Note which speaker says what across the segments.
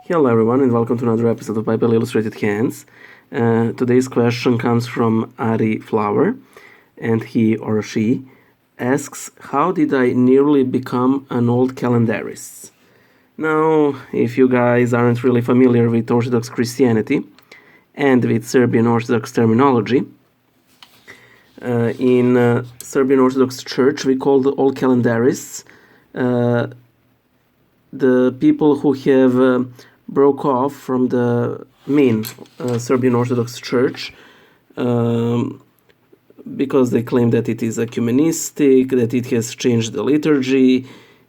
Speaker 1: Hello everyone and welcome to another episode of Bible Illustrated Hands. Today's question comes from Ari Flower, and he or she asks, how did I nearly become an old calendarist? Now, if you guys aren't really familiar with Orthodox Christianity and with Serbian Orthodox terminology, in Serbian Orthodox Church we call the old calendarists the people who have broke off from the main Serbian Orthodox Church because they claim that it is ecumenistic, that it has changed the liturgy,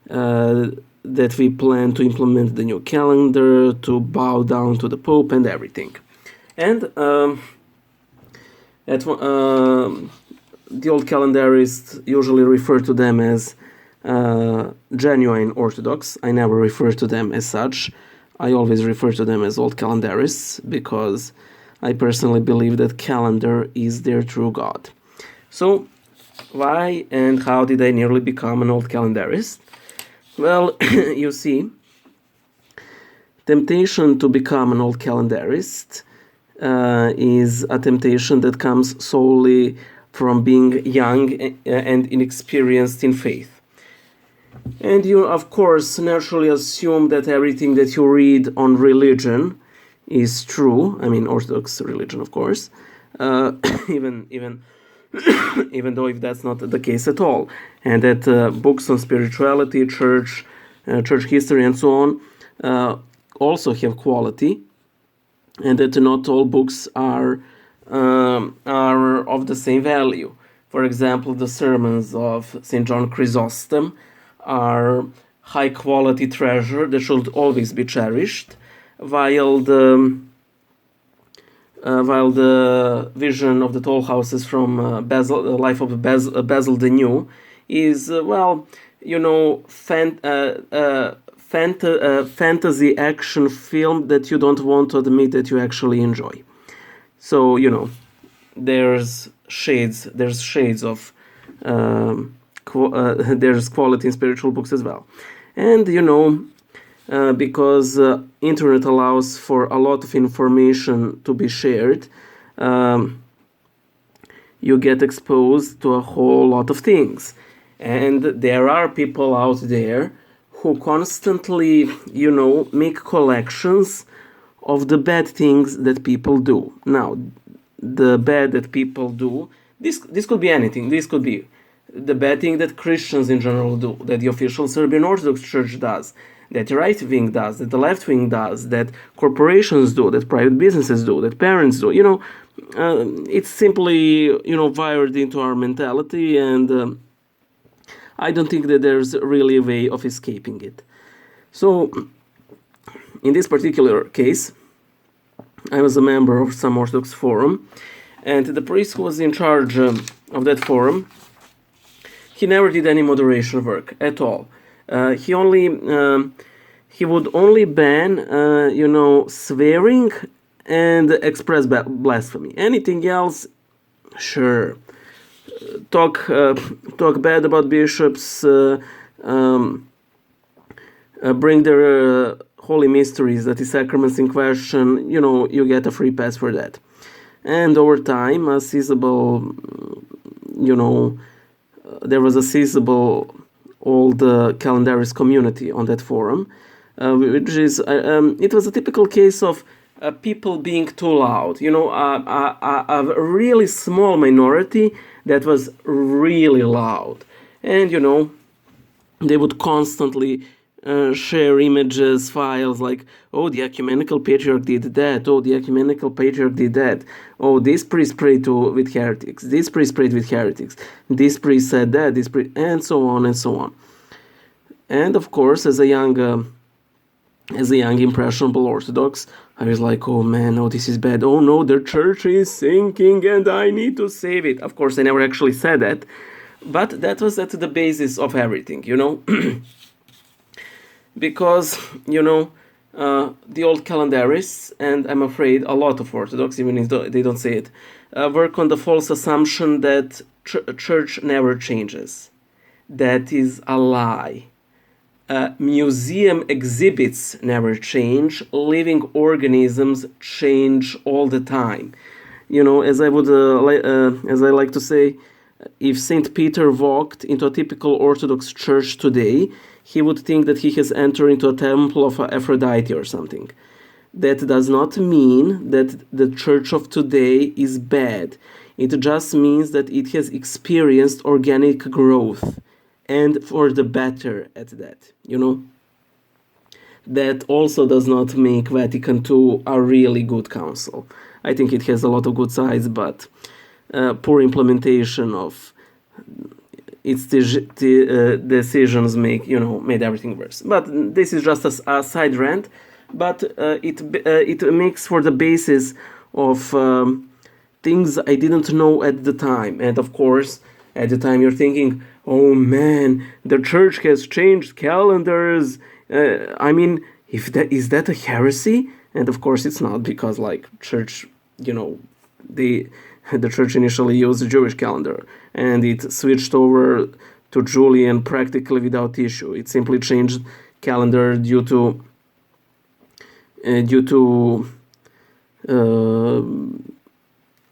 Speaker 1: that we plan to implement the new calendar, to bow down to the Pope and everything. And the old calendarists usually refer to them as genuine Orthodox. I never refer to them as such. I always refer to them as old calendarists because I personally believe that calendar is their true God. So, why and how did I nearly become an old calendarist? Well, you see, temptation to become an old calendarist is a temptation that comes solely from being young and inexperienced in faith. And you, of course, naturally assume that everything that you read on religion is true. I mean, Orthodox religion, of course, even though if that's not the case at all, and that books on spirituality, church history, and so on also have quality, and that not all books are of the same value. For example, the sermons of St. John Chrysostom are high quality treasure that should always be cherished, while the vision of the toll houses from Basil, the life of Basil the New, is fantasy action film that you don't want to admit that you actually enjoy. So there's shades of there's quality in spiritual books as well. And because internet allows for a lot of information to be shared, you get exposed to a whole lot of things. And there are people out there who constantly, make collections of the bad things that people do. Now, the bad that people do, this could be anything. This could be the bad thing that Christians in general do, that the official Serbian Orthodox Church does, that the right wing does, that the left wing does, that corporations do, that private businesses do, that parents do. It's simply, wired into our mentality, and I don't think that there's really a way of escaping it. So, in this particular case, I was a member of some Orthodox forum, and the priest who was in charge of that forum, he never did any moderation work at all. He would only ban, swearing and express blasphemy. Anything else, sure. Talk bad about bishops, bring their holy mysteries, that is sacraments in question, you get a free pass for that. And over time, a sizable, there was a sizable old calendarist community on that forum, which is, it was a typical case of people being too loud. A really small minority that was really loud. And, they would constantly share images, files like, oh, the ecumenical patriarch did that, oh, the ecumenical patriarch did that, oh, this priest prayed with heretics, this priest prayed with heretics, this priest said that, this priest, and so on and so on. And of course, as a young impressionable Orthodox, I was like, oh man, oh, this is bad, oh no, their church is sinking and I need to save it. Of course, I never actually said that, but that was at the basis of everything, because, the old calendarists, and I'm afraid a lot of Orthodox, even if they don't say it, work on the false assumption that church never changes. That is a lie. museum exhibits never change. Living organisms change all the time. As I like to say, if Saint Peter walked into a typical Orthodox church today, he would think that he has entered into a temple of Aphrodite or something. That does not mean that the church of today is bad. It just means that it has experienced organic growth, and for the better at that. That also does not make Vatican II a really good council. I think it has a lot of good sides, but poor implementation of its decisions made everything worse. But this is just a side rant. But it makes for the basis of things I didn't know at the time. And of course, at the time you're thinking, oh man, the church has changed calendars. Is that a heresy? And of course it's not, because church, the church initially used the Jewish calendar, and it switched over to Julian practically without issue. It simply changed calendar due to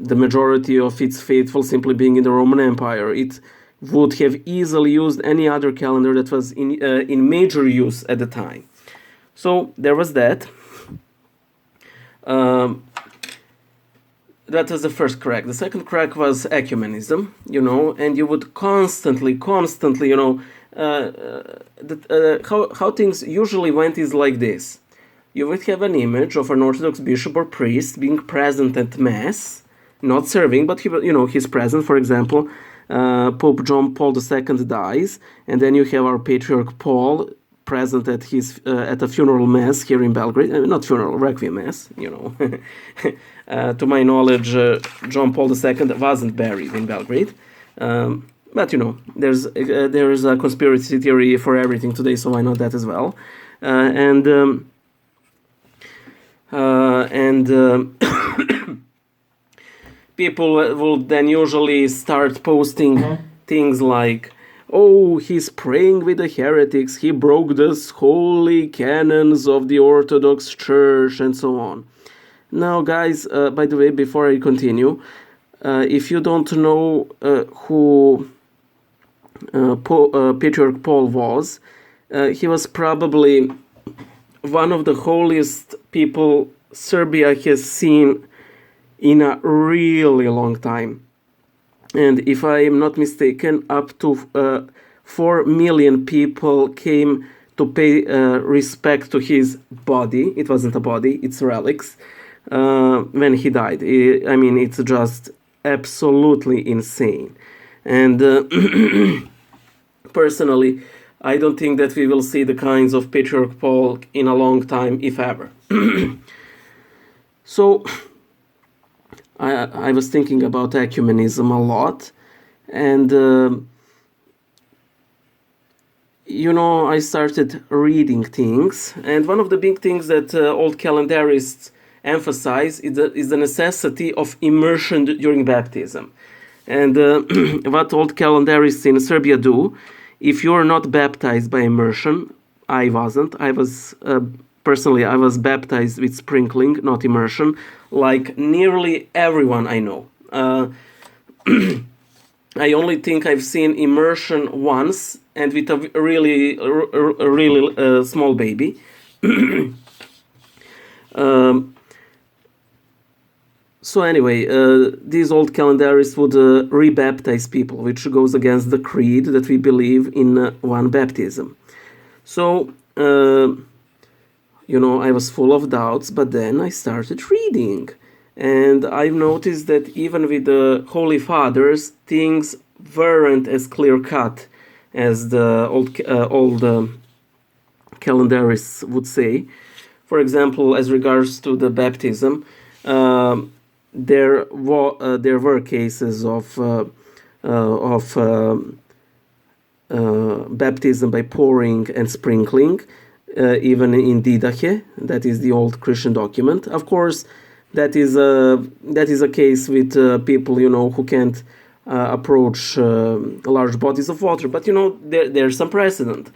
Speaker 1: the majority of its faithful simply being in the Roman Empire. It would have easily used any other calendar that was in major use at the time. So there was that. That was the first crack. The second crack was ecumenism, and you would constantly, how things usually went is like this. You would have an image of an Orthodox bishop or priest being present at Mass, not serving, but he's present. For example, Pope John Paul II dies, and then you have our Patriarch Paul present at his at a funeral mass here in Belgrade. Not funeral, requiem mass. To my knowledge, John Paul II wasn't buried in Belgrade. But there's a conspiracy theory for everything today, so I know that as well. People will then usually start posting things like, oh, he's praying with the heretics, he broke the holy canons of the Orthodox Church, and so on. Now, guys, by the way, before I continue, if you don't know who Patriarch Paul was, he was probably one of the holiest people Serbia has seen in a really long time. And if I am not mistaken, up to 4 million people came to pay respect to his body. It wasn't a body, it's relics. When he died. It's just absolutely insane. And personally, I don't think that we will see the kinds of Patriarch Paul in a long time, if ever. So, I was thinking about ecumenism a lot, and I started reading things, and one of the big things that old calendarists emphasize is the necessity of immersion during baptism. And what old calendarists in Serbia do, if you're not baptized by immersion, I wasn't. I was baptized with sprinkling, not immersion, like nearly everyone I know. I only think I've seen immersion once, and with a really small baby. So anyway, these old calendarists would rebaptize people, which goes against the creed that we believe in one baptism. So, I was full of doubts, but then I started reading. And I've noticed that even with the Holy Fathers, things weren't as clear-cut as the old calendarists would say. For example, as regards to the baptism, there were cases of baptism by pouring and sprinkling, even in Didache, that is the old Christian document. Of course, that is a case with people who can't approach large bodies of water. But there's some precedent.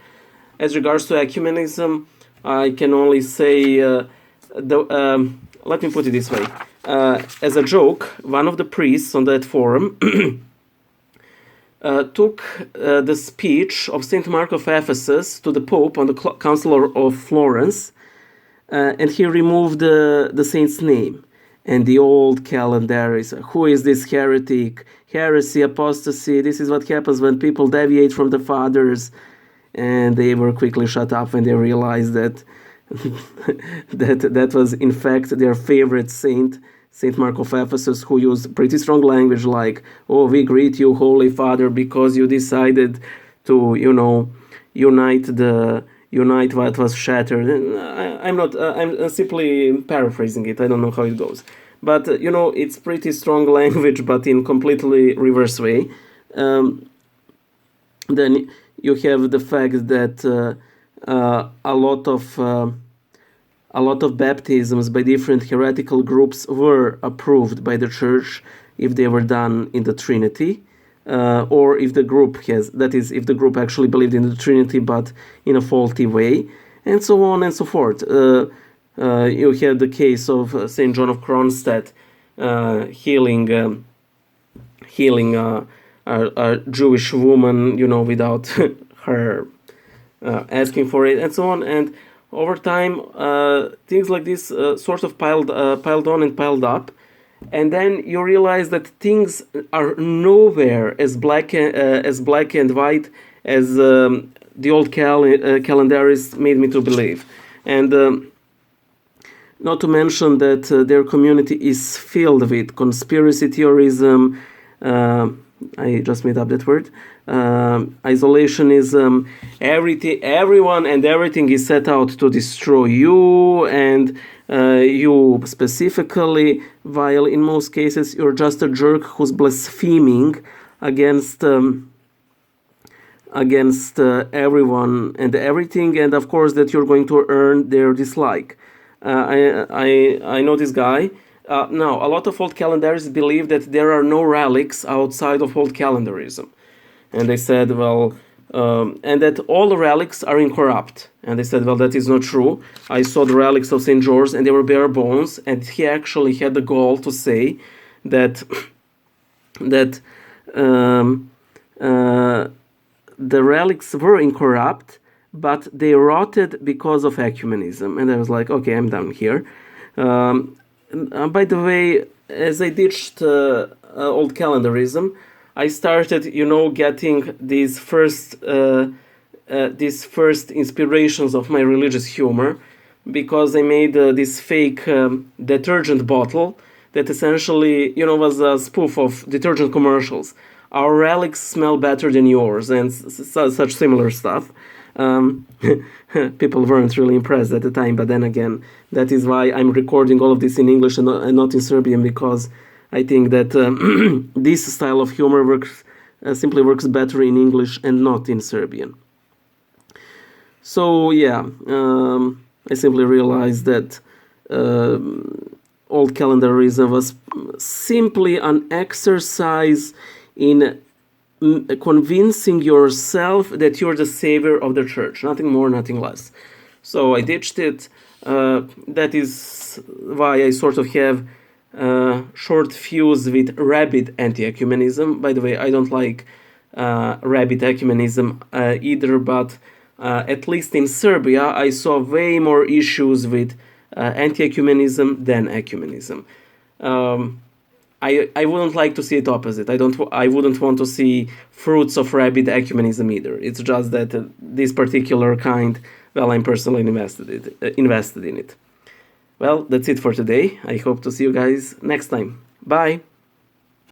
Speaker 1: as regards to ecumenism, I can only say, let me put it this way. As a joke, one of the priests on that forum took the speech of St. Mark of Ephesus to the Pope on the Council of Florence, and he removed the saint's name. And the old Calendarist, who is this heretic? Heresy, apostasy, this is what happens when people deviate from the fathers. And they were quickly shut up when they realized that that was in fact their favorite saint, Saint Mark of Ephesus, who used pretty strong language like, "Oh, we greet you, Holy Father, because you decided to, unite what was shattered." I'm simply paraphrasing it. I don't know how it goes, but it's pretty strong language, but in completely reverse way. Then you have the fact that a lot of baptisms by different heretical groups were approved by the church if they were done in the Trinity, or if the group if the group actually believed in the Trinity but in a faulty way, and so on and so forth. You had the case of Saint John of Kronstadt healing a Jewish woman, without her asking for it, and so on. And over time, things like this sort of piled on and piled up, and then you realize that things are nowhere as black and white as the old calendarists made me to believe, and not to mention that their community is filled with conspiracy theorism. I just made up that word. Isolationism. Everyone and everything is set out to destroy you, and you specifically, while in most cases you're just a jerk who's blaspheming against everyone and everything, and of course that you're going to earn their dislike. I know this guy. Now, a lot of old calendarists believe that there are no relics outside of old calendarism. And they said, and that all relics are incorrupt. And they said, well, that is not true. I saw the relics of St. George and they were bare bones. And he actually had the gall to say that the relics were incorrupt, but they rotted because of ecumenism. And I was like, okay, I'm done here. By the way, as I ditched old calendarism, I started, getting these first inspirations of my religious humor, because I made this fake detergent bottle that essentially, was a spoof of detergent commercials. Our relics smell better than yours, and such similar stuff. People weren't really impressed at the time, but then again, that is why I'm recording all of this in English and not in Serbian, because I think that this style of humor simply works better in English and not in Serbian. So yeah, I simply realized that old calendarism was simply an exercise in convincing yourself that you're the savior of the church, nothing more, nothing less. So I ditched it. That is why I sort of have short fuse with rabid anti-ecumenism. By the way, I don't like rabid ecumenism either, but at least in Serbia, I saw way more issues with anti-ecumenism than ecumenism. I wouldn't like to see it opposite. I wouldn't want to see fruits of rabid ecumenism either. It's just that this particular kind, well, I'm personally invested in it. Well, that's it for today. I hope to see you guys next time. Bye!